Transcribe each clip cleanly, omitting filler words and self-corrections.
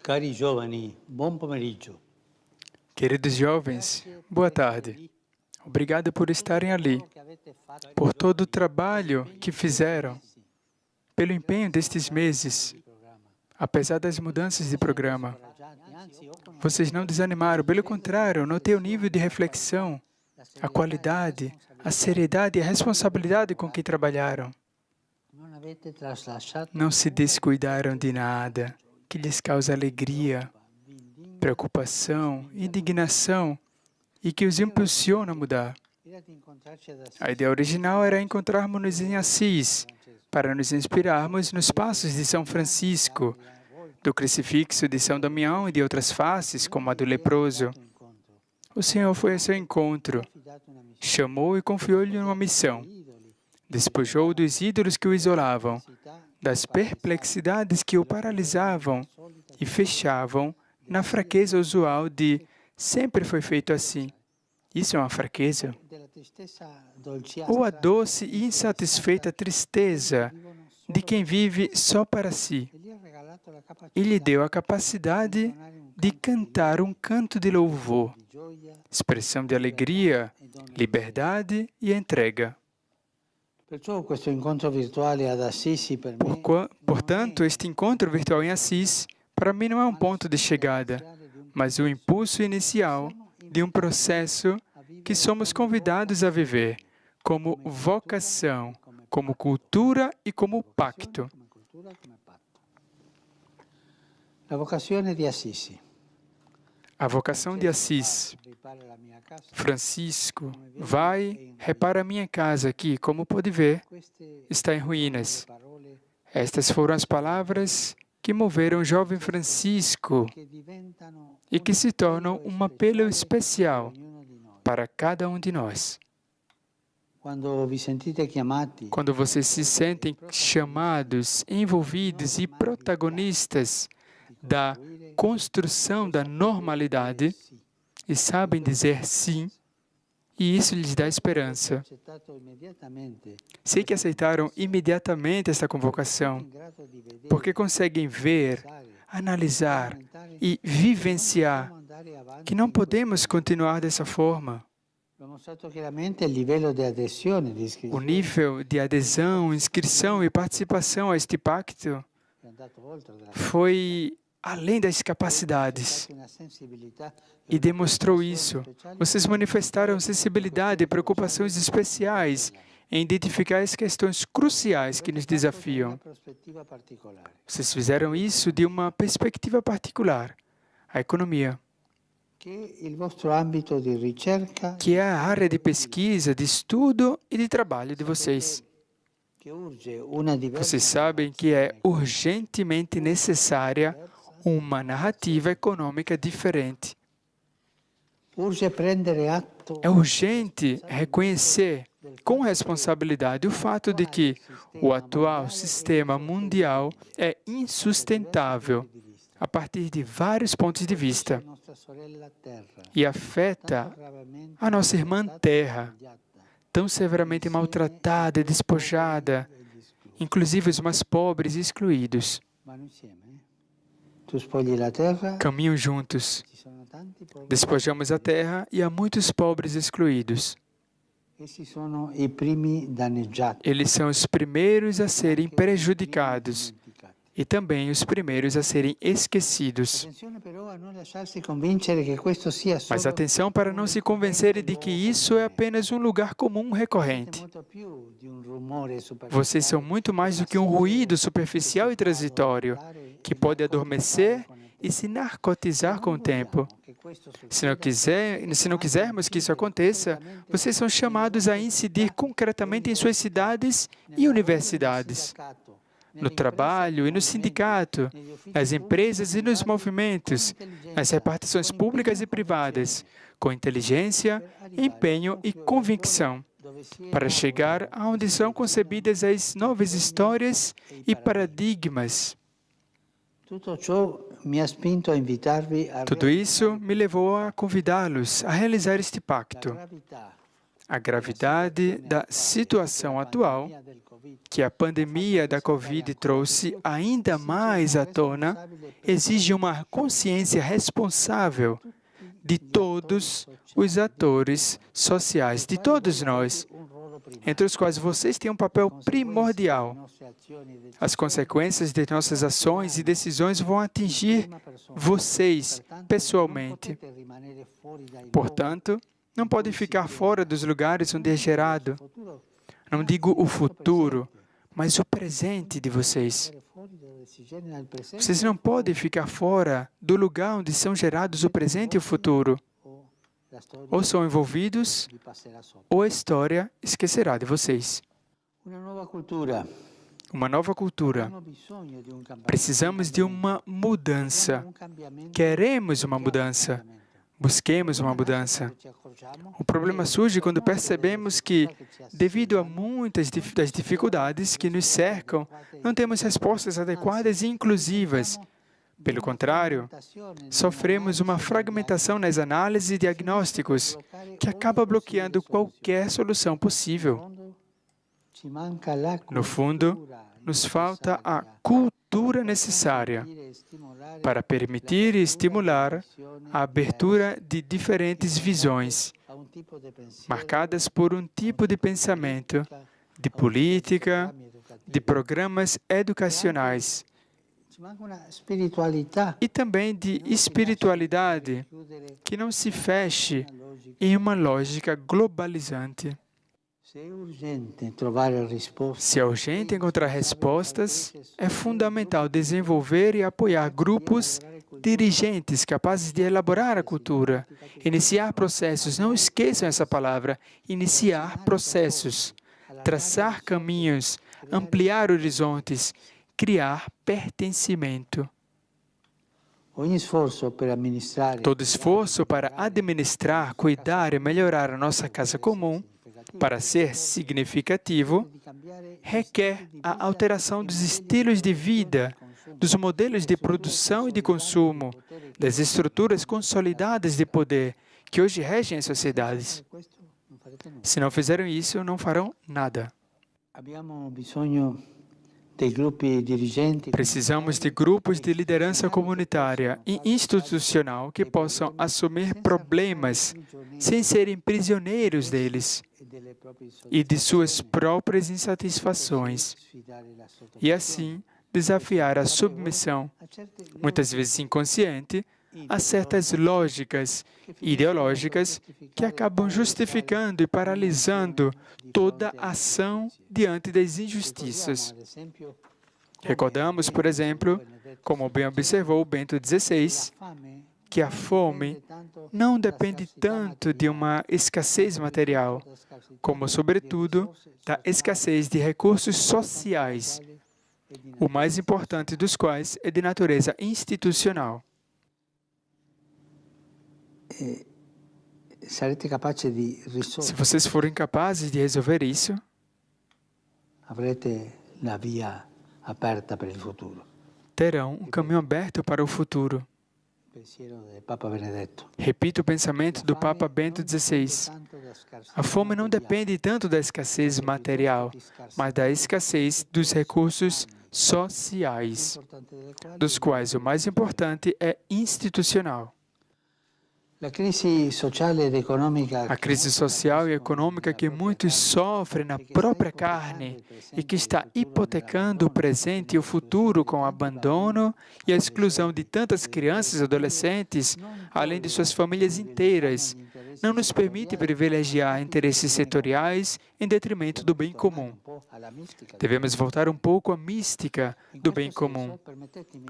Cari giovani, buon pomeriggio. Queridos jovens, boa tarde. Obrigado por estarem ali, por todo o trabalho que fizeram, pelo empenho destes meses, apesar das mudanças de programa. Vocês não desanimaram, pelo contrário, notei o nível de reflexão, a qualidade, a seriedade e a responsabilidade com que trabalharam. Não se descuidaram de nada que lhes causa alegria, preocupação, indignação e que os impulsiona a mudar. A ideia original era encontrarmos-nos em Assis, para nos inspirarmos nos passos de São Francisco, do crucifixo de São Damião e de outras faces, como a do leproso. O Senhor foi a seu encontro, chamou e confiou-lhe uma missão. Despojou dos ídolos que o isolavam, das perplexidades que o paralisavam e fechavam na fraqueza usual de sempre foi feito assim. Isso é uma fraqueza? Ou a doce e insatisfeita tristeza de quem vive só para si? E lhe deu a capacidade de cantar um canto de louvor, expressão de alegria, liberdade e entrega. Portanto, este encontro virtual em Assis, para mim não é um ponto de chegada, mas o impulso inicial de um processo que somos convidados a viver como vocação, como cultura e como pacto. A vocação de Assis. Francisco, vai, repara a minha casa aqui, como pode ver, está em ruínas. Estas foram as palavras que moveram o jovem Francisco e que se tornam um apelo especial para cada um de nós. Quando vocês se sentem chamados, envolvidos e protagonistas da construção da normalidade e sabem dizer sim, e isso lhes dá esperança. Sei que aceitaram imediatamente esta convocação, porque conseguem ver, analisar e vivenciar que não podemos continuar dessa forma. O nível de adesão, inscrição e participação a este pacto foi além das capacidades e demonstrou isso. Vocês manifestaram sensibilidade e preocupações especiais em identificar as questões cruciais que nos desafiam. Vocês fizeram isso de uma perspectiva particular, a economia, que é a área de pesquisa, de estudo e de trabalho de vocês. Vocês sabem que é urgentemente necessária uma narrativa econômica diferente. É urgente reconhecer com responsabilidade o fato de que o atual sistema mundial é insustentável a partir de vários pontos de vista e afeta a nossa irmã Terra, tão severamente maltratada e despojada, inclusive os mais pobres e excluídos. Caminham juntos. Despojamos a terra e há muitos pobres excluídos. Eles são os primeiros a serem prejudicados e também os primeiros a serem esquecidos. Mas atenção para não se convencerem de que isso é apenas um lugar comum recorrente. Vocês são muito mais do que um ruído superficial e transitório, que pode adormecer e se narcotizar com o tempo. Se não quisermos que isso aconteça, vocês são chamados a incidir concretamente em suas cidades e universidades, no trabalho e no sindicato, nas empresas e nos movimentos, nas repartições públicas e privadas, com inteligência, empenho e convicção, para chegar aonde são concebidas as novas histórias e paradigmas. Tudo isso me levou a convidá-los a realizar este pacto. A gravidade da situação atual, que a pandemia da Covid trouxe ainda mais à tona, exige uma consciência responsável de todos os atores sociais, de todos nós, entre os quais vocês têm um papel primordial. As consequências de nossas ações e decisões vão atingir vocês pessoalmente. Portanto, não podem ficar fora dos lugares onde é gerado. Não digo o futuro, mas o presente de vocês. Vocês não podem ficar fora do lugar onde são gerados o presente e o futuro. Ou são envolvidos, ou a história esquecerá de vocês. Uma nova cultura. Precisamos de uma mudança. Queremos uma mudança. Busquemos uma mudança. O problema surge quando percebemos que, devido a muitas das dificuldades que nos cercam, não temos respostas adequadas e inclusivas. Pelo contrário, sofremos uma fragmentação nas análises e diagnósticos que acaba bloqueando qualquer solução possível. No fundo, nos falta a cultura necessária para permitir e estimular a abertura de diferentes visões, marcadas por um tipo de pensamento, de política, de programas educacionais, e também de espiritualidade que não se feche em uma lógica globalizante. Se é urgente encontrar respostas, é fundamental desenvolver e apoiar grupos dirigentes capazes de elaborar a cultura, iniciar processos, não esqueçam essa palavra, iniciar processos, traçar caminhos, ampliar horizontes, criar pertencimento. Todo esforço para administrar, cuidar e melhorar a nossa casa comum, para ser significativo, requer a alteração dos estilos de vida, dos modelos de produção e de consumo, das estruturas consolidadas de poder que hoje regem as sociedades. Se não fizeram isso, não farão nada. Precisamos de grupos de liderança comunitária e institucional que possam assumir problemas sem serem prisioneiros deles e de suas próprias insatisfações, e assim desafiar a submissão, muitas vezes inconsciente, a certas lógicas ideológicas que acabam justificando e paralisando toda ação diante das injustiças. Recordamos, por exemplo, como bem observou Bento XVI, que a fome não depende tanto de uma escassez material, como, sobretudo, da escassez de recursos sociais, o mais importante dos quais é de natureza institucional. Se vocês forem capazes de resolver isso, terão um caminho aberto para o futuro. Repito o pensamento do Papa Bento XVI. A fome não depende tanto da escassez material, mas da escassez dos recursos sociais, dos quais o mais importante é institucional. A crise social e econômica que muitos sofrem na própria carne e que está hipotecando o presente e o futuro com o abandono e a exclusão de tantas crianças e adolescentes, além de suas famílias inteiras, não nos permite privilegiar interesses setoriais em detrimento do bem comum. Devemos voltar um pouco à mística do bem comum.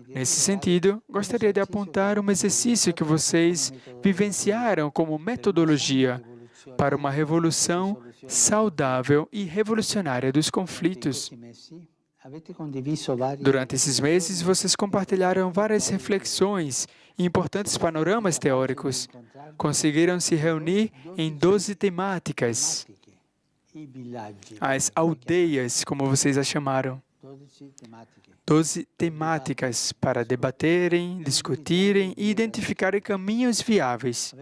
Nesse sentido, gostaria de apontar um exercício que vocês vivenciaram como metodologia para uma revolução saudável e revolucionária dos conflitos. Durante esses meses, vocês compartilharam várias reflexões e importantes panoramas teóricos. Conseguiram se reunir em 12 temáticas, as aldeias, como vocês as chamaram. 12 temáticas para debaterem, discutirem e identificarem caminhos viáveis.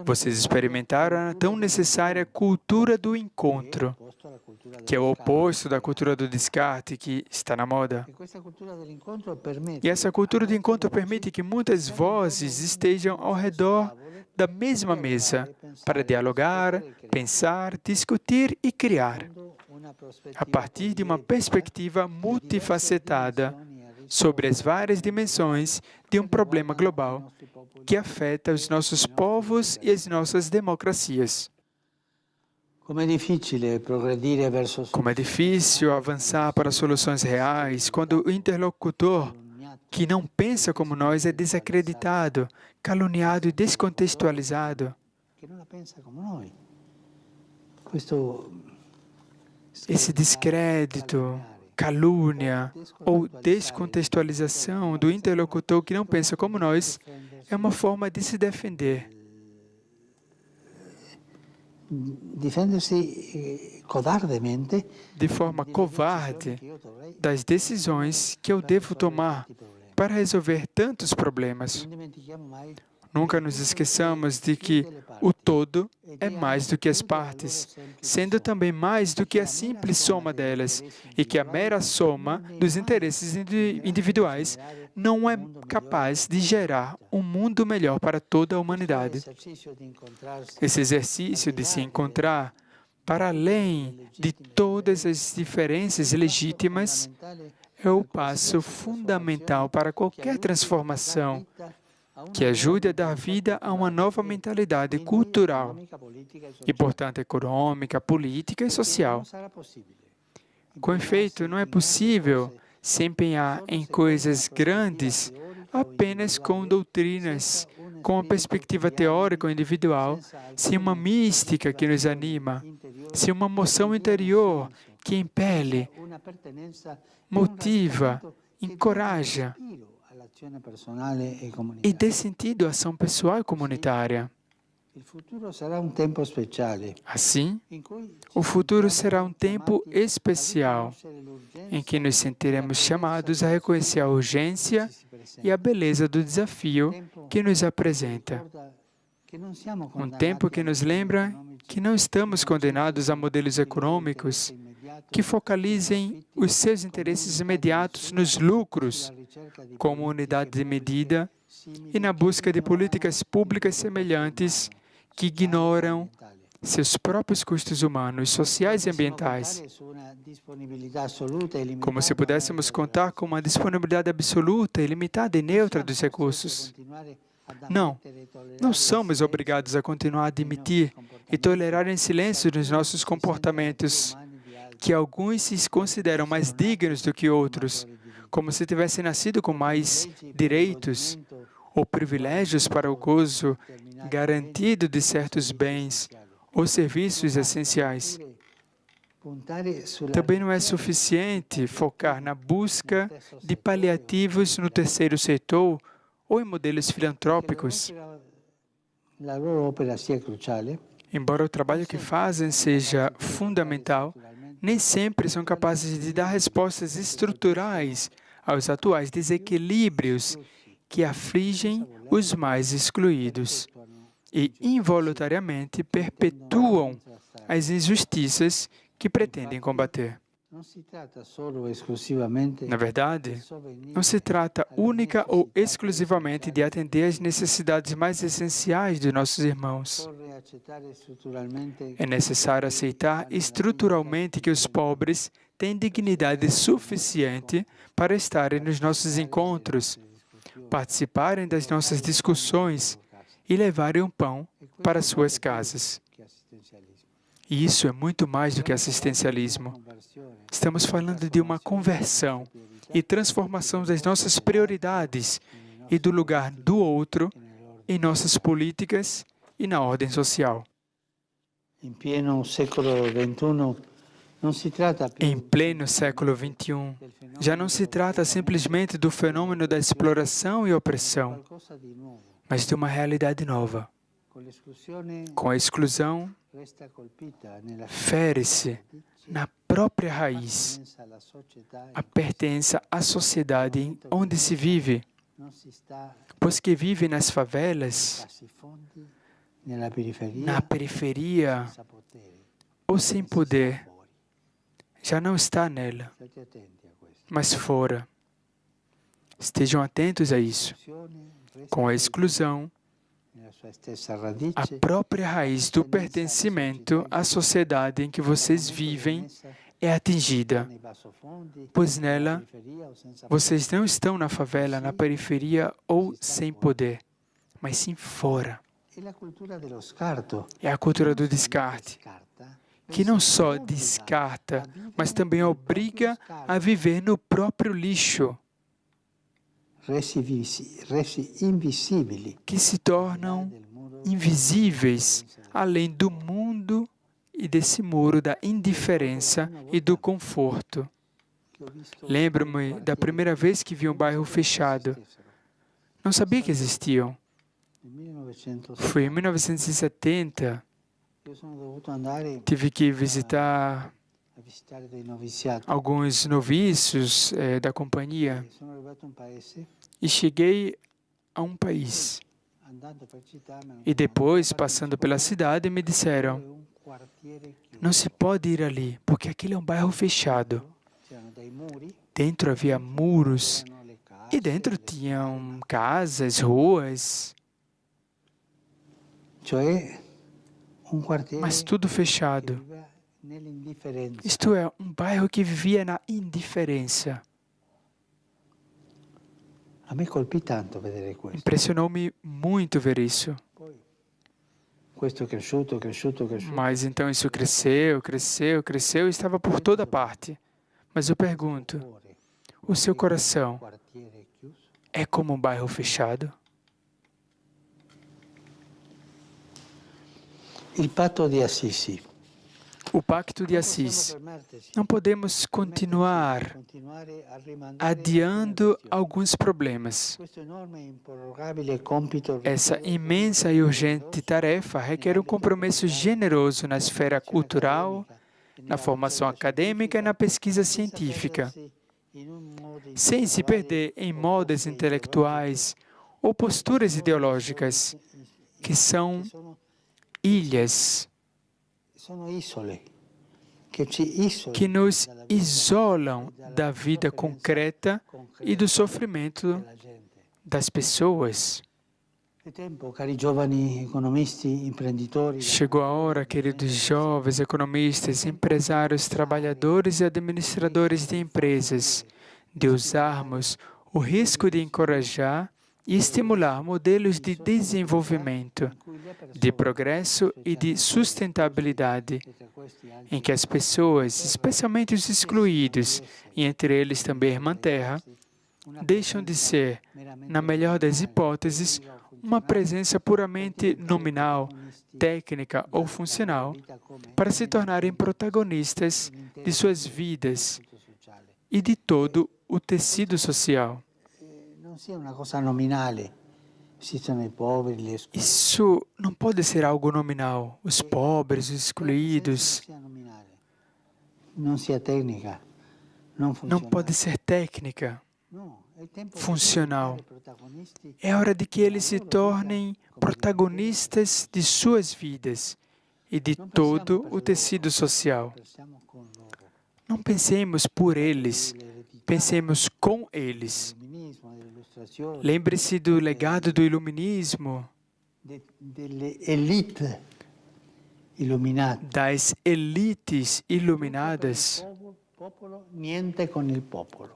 Vocês experimentaram a tão necessária cultura do encontro, que é o oposto da cultura do descarte que está na moda. E essa cultura do encontro permite que muitas vozes estejam ao redor da mesma mesa para dialogar, pensar, discutir e criar, a partir de uma perspectiva multifacetada sobre as várias dimensões de um problema global que afeta os nossos povos e as nossas democracias. Como é difícil avançar para soluções reais quando o interlocutor que não pensa como nós é desacreditado, caluniado e descontextualizado. Esse descrédito, calúnia ou descontextualização do interlocutor que não pensa como nós é uma forma de se defender. De forma covarde das decisões que eu devo tomar para resolver tantos problemas. Nunca nos esqueçamos de que o todo é mais do que as partes, sendo também mais do que a simples soma delas, e que a mera soma dos interesses individuais não é capaz de gerar um mundo melhor para toda a humanidade. Esse exercício de se encontrar para além de todas as diferenças legítimas é o passo fundamental para qualquer transformação que ajude a dar vida a uma nova mentalidade cultural e, portanto, econômica, política e social. Com efeito, não é possível se empenhar em coisas grandes apenas com doutrinas, com uma perspectiva teórica ou individual, sem uma mística que nos anima, sem uma moção interior que impele, motiva, encoraja e dê sentido à ação pessoal e comunitária. Assim, o futuro será um tempo especial, em que nos sentiremos chamados a reconhecer a urgência e a beleza do desafio que nos apresenta. Um tempo que nos lembra que não estamos condenados a modelos econômicos que focalizem os seus interesses imediatos nos lucros, como unidade de medida, e na busca de políticas públicas semelhantes que ignoram seus próprios custos humanos, sociais e ambientais. Como se pudéssemos contar com uma disponibilidade absoluta, ilimitada e neutra dos recursos. Não somos obrigados a continuar a admitir e tolerar em silêncio nos nossos comportamentos que alguns se consideram mais dignos do que outros, como se tivessem nascido com mais direitos ou privilégios para o gozo garantido de certos bens ou serviços essenciais. Também não é suficiente focar na busca de paliativos no terceiro setor ou em modelos filantrópicos. Embora o trabalho que fazem seja fundamental, nem sempre são capazes de dar respostas estruturais aos atuais desequilíbrios que afligem os mais excluídos e, involuntariamente, perpetuam as injustiças que pretendem combater. Na verdade, não se trata única ou exclusivamente de atender às necessidades mais essenciais dos nossos irmãos. É necessário aceitar estruturalmente que os pobres têm dignidade suficiente para estarem nos nossos encontros, participarem das nossas discussões e levarem o pão para suas casas. E isso é muito mais do que assistencialismo. Estamos falando de uma conversão e transformação das nossas prioridades e do lugar do outro em nossas políticas e na ordem social. Em pleno século XXI, já não se trata simplesmente do fenômeno da exploração e opressão, mas de uma realidade nova, com a exclusão, fere-se na própria raiz, a pertença à sociedade onde se vive, pois que vive nas favelas, na periferia ou sem poder, já não está nela, mas fora. Estejam atentos a isso. Com a exclusão, a própria raiz do pertencimento à sociedade em que vocês vivem é atingida, pois nela vocês não estão na favela, na periferia ou sem poder, mas sim fora. É a cultura do descarte, que não só descarta, mas também obriga a viver no próprio lixo, que se tornam invisíveis além do mundo e desse muro da indiferença e do conforto. Lembro-me da primeira vez que vi um bairro fechado. Não sabia que existiam. Foi em 1970. Tive que visitar alguns noviços da companhia e cheguei a um país. E depois, passando pela cidade, me disseram: não se pode ir ali, porque aquele é um bairro fechado. Dentro havia muros e dentro tinham casas, ruas, mas tudo fechado. Isto é, um bairro que vivia na indiferença. Impressionou-me muito ver isso. Mas então isso cresceu e estava por toda parte. Mas eu pergunto, o seu coração é como um bairro fechado? O Pacto de Assis. Não podemos continuar adiando alguns problemas. Essa imensa e urgente tarefa requer um compromisso generoso na esfera cultural, na formação acadêmica e na pesquisa científica, sem se perder em modas intelectuais ou posturas ideológicas, que são ilhas que nos isolam da vida concreta e do sofrimento das pessoas. Chegou a hora, queridos jovens economistas, empresários, trabalhadores e administradores de empresas, de usarmos o risco de encorajar e estimular modelos de desenvolvimento, de progresso e de sustentabilidade, em que as pessoas, especialmente os excluídos, e entre eles também a Irmã Terra, deixam de ser, na melhor das hipóteses, uma presença puramente nominal, técnica ou funcional, para se tornarem protagonistas de suas vidas e de todo o tecido social. Isso não pode ser algo nominal. Os pobres, os excluídos. Não pode ser técnica, funcional. É hora de que eles se tornem protagonistas de suas vidas e de todo o tecido social. Não pensemos por eles, pensemos com eles. Lembre-se do legado do iluminismo, das elites iluminadas.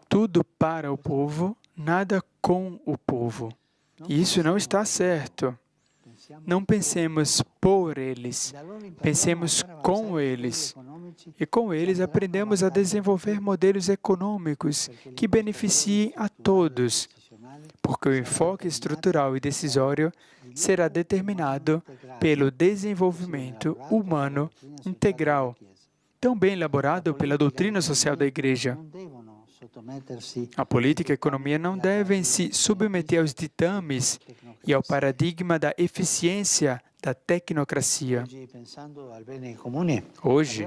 Tudo para o povo, nada com o povo. E isso não está certo. Não pensemos por eles, pensemos com eles. E com eles aprendemos a desenvolver modelos econômicos que beneficiem a todos, porque o enfoque estrutural e decisório será determinado pelo desenvolvimento humano integral, tão bem elaborado pela doutrina social da Igreja. A política e a economia não devem se submeter aos ditames e ao paradigma da eficiência da tecnocracia. Hoje, Hoje,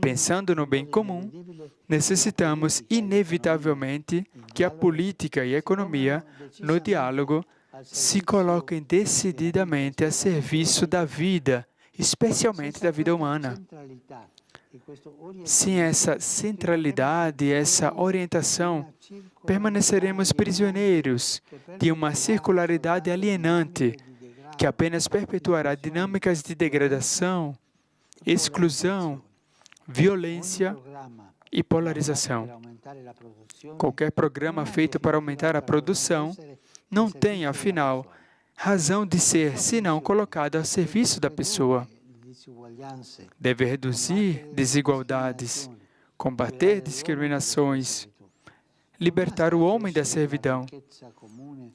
pensando no bem comum, necessitamos inevitavelmente que a política e a economia, no diálogo, se coloquem decididamente a serviço da vida, especialmente da vida humana. Sem essa centralidade, essa orientação, permaneceremos prisioneiros de uma circularidade alienante que apenas perpetuará dinâmicas de degradação, exclusão, violência e polarização. Qualquer programa feito para aumentar a produção não tem, afinal, razão de ser senão colocado a serviço da pessoa. Deve reduzir desigualdades, combater discriminações, libertar o homem da servidão.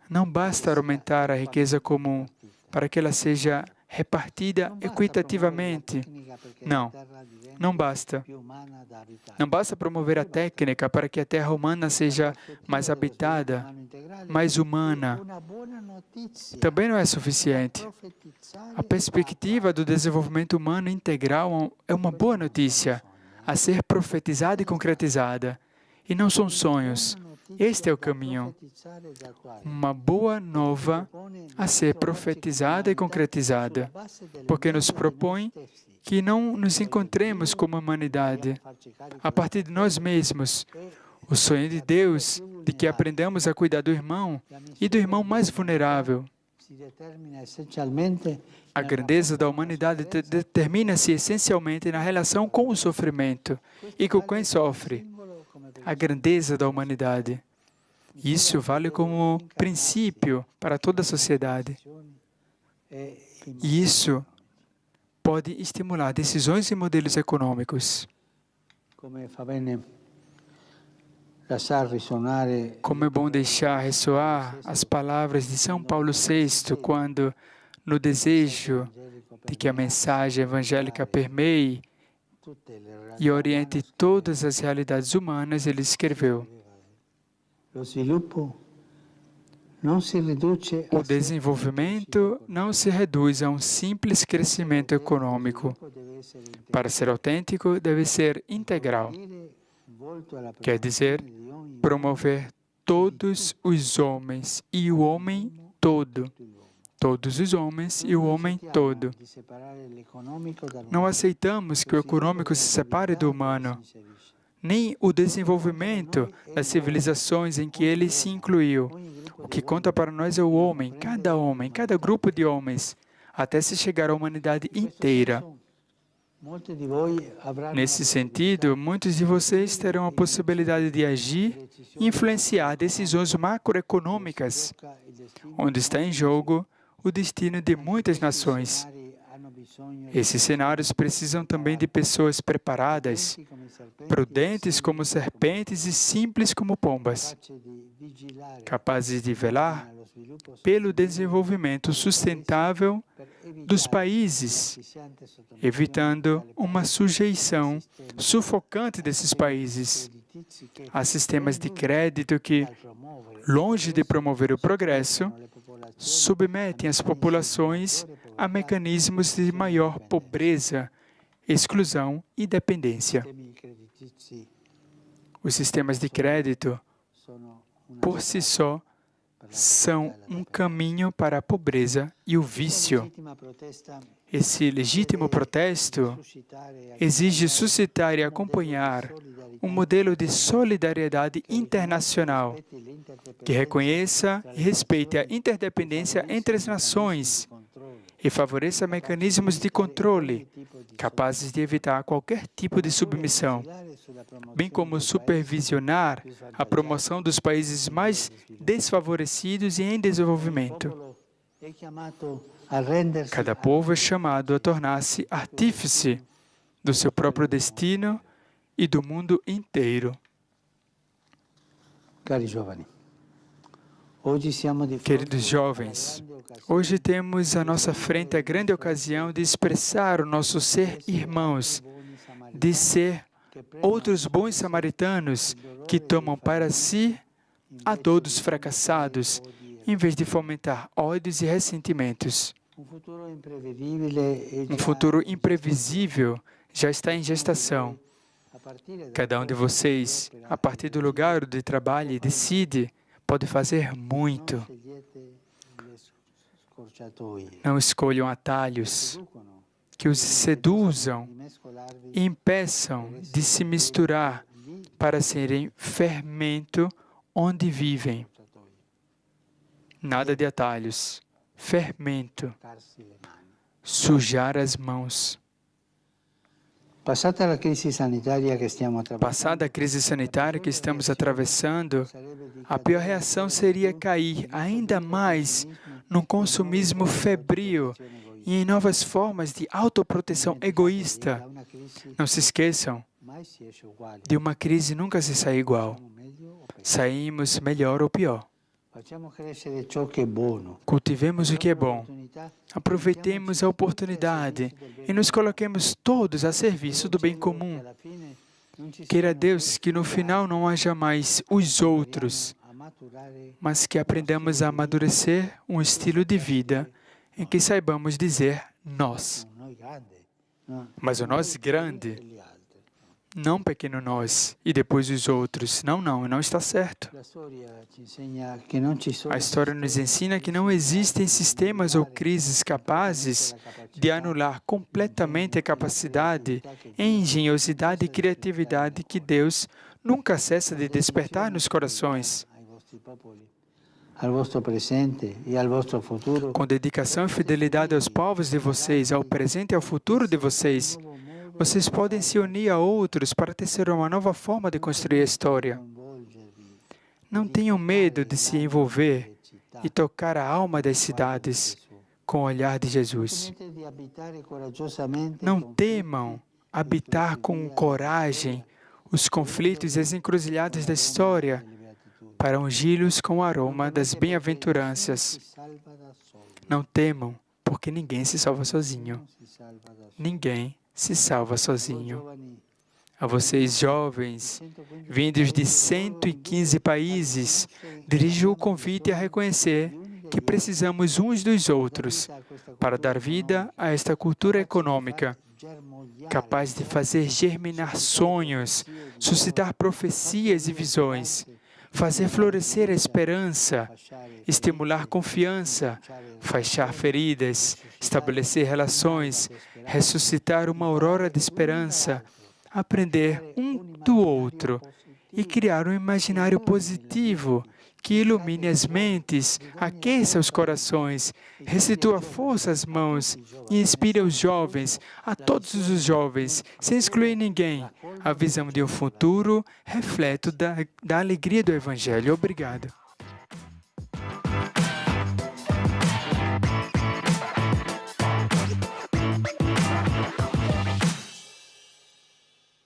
Não basta aumentar a riqueza comum para que ela seja repartida equitativamente. Não basta. Não basta promover a técnica para que a terra humana seja mais habitada, mais humana. Também não é suficiente. A perspectiva do desenvolvimento humano integral é uma boa notícia a ser profetizada e concretizada. E não são sonhos. Este é o caminho. Uma boa nova a ser profetizada e concretizada, porque nos propõe que não nos encontremos como humanidade a partir de nós mesmos. O sonho de Deus de que aprendamos a cuidar do irmão e do irmão mais vulnerável. A grandeza da humanidade determina-se essencialmente na relação com o sofrimento e com quem sofre. A grandeza da humanidade. Isso vale como princípio para toda a sociedade. E isso pode estimular decisões e modelos econômicos. Como é bom deixar ressoar as palavras de São Paulo VI, quando, no desejo de que a mensagem evangélica permeie e oriente todas as realidades humanas, ele escreveu: o desenvolvimento não se reduz a um simples crescimento econômico. Para ser autêntico, deve ser integral. Quer dizer, promover todos os homens e o homem todo. Todos os homens e o homem todo. Não aceitamos que o econômico se separe do humano, nem o desenvolvimento das civilizações em que ele se incluiu. O que conta para nós é o homem, cada grupo de homens, até se chegar à humanidade inteira. Nesse sentido, muitos de vocês terão a possibilidade de agir e influenciar decisões macroeconômicas, onde está em jogo o destino de muitas nações. Esses cenários precisam também de pessoas preparadas, prudentes como serpentes e simples como pombas, capazes de velar pelo desenvolvimento sustentável dos países, evitando uma sujeição sufocante desses países a sistemas de crédito que, longe de promover o progresso, submetem as populações a mecanismos de maior pobreza, exclusão e dependência. Os sistemas de crédito, por si só, são um caminho para a pobreza e o vício. Esse legítimo protesto exige suscitar e acompanhar um modelo de solidariedade internacional que reconheça e respeite a interdependência entre as nações e favoreça mecanismos de controle capazes de evitar qualquer tipo de submissão, bem como supervisionar a promoção dos países mais desfavorecidos e em desenvolvimento. Cada povo é chamado a tornar-se artífice do seu próprio destino e do mundo inteiro. Queridos jovens, hoje temos à nossa frente a grande ocasião de expressar o nosso ser irmãos, de ser outros bons samaritanos que tomam para si a dor dos fracassados, em vez de fomentar ódios e ressentimentos. Um futuro imprevisível já está em gestação. Cada um de vocês, a partir do lugar onde trabalha e decide, pode fazer muito. Não escolham atalhos que os seduzam e impeçam de se misturar para serem fermento onde vivem. Nada de atalhos. Fermento. Sujar as mãos. Passada a crise sanitária que estamos atravessando, a pior reação seria cair ainda mais num consumismo febril e em novas formas de autoproteção egoísta. Não se esqueçam, de uma crise nunca se sai igual. Saímos melhor ou pior. Cultivemos o que é bom. Aproveitemos a oportunidade e nos coloquemos todos a serviço do bem comum. Queira Deus que no final não haja mais os outros, mas que aprendamos a amadurecer um estilo de vida em que saibamos dizer nós. Mas o nós grande, não pequeno nós e depois os outros. Não está certo. A história nos ensina que não existem sistemas ou crises capazes de anular completamente a capacidade, engenhosidade e criatividade que Deus nunca cessa de despertar nos corações. Com dedicação e fidelidade aos povos de vocês, ao presente e ao futuro de vocês, vocês podem se unir a outros para tecer uma nova forma de construir a história. Não tenham medo de se envolver e tocar a alma das cidades com o olhar de Jesus. Não temam habitar com coragem os conflitos e as encruzilhadas da história para ungí-los com o aroma das bem-aventuranças. Não temam, porque ninguém se salva sozinho. Ninguém se salva sozinho. A vocês, jovens, vindos de 115 países, dirijo o convite a reconhecer que precisamos uns dos outros para dar vida a esta cultura econômica, capaz de fazer germinar sonhos, suscitar profecias e visões, fazer florescer a esperança, estimular confiança, fechar feridas, estabelecer relações, ressuscitar uma aurora de esperança, aprender um do outro e criar um imaginário positivo que ilumine as mentes, aqueça os corações, restitua força às mãos e inspire os jovens, a todos os jovens, sem excluir ninguém, a visão de um futuro reflexo da alegria do Evangelho. Obrigado.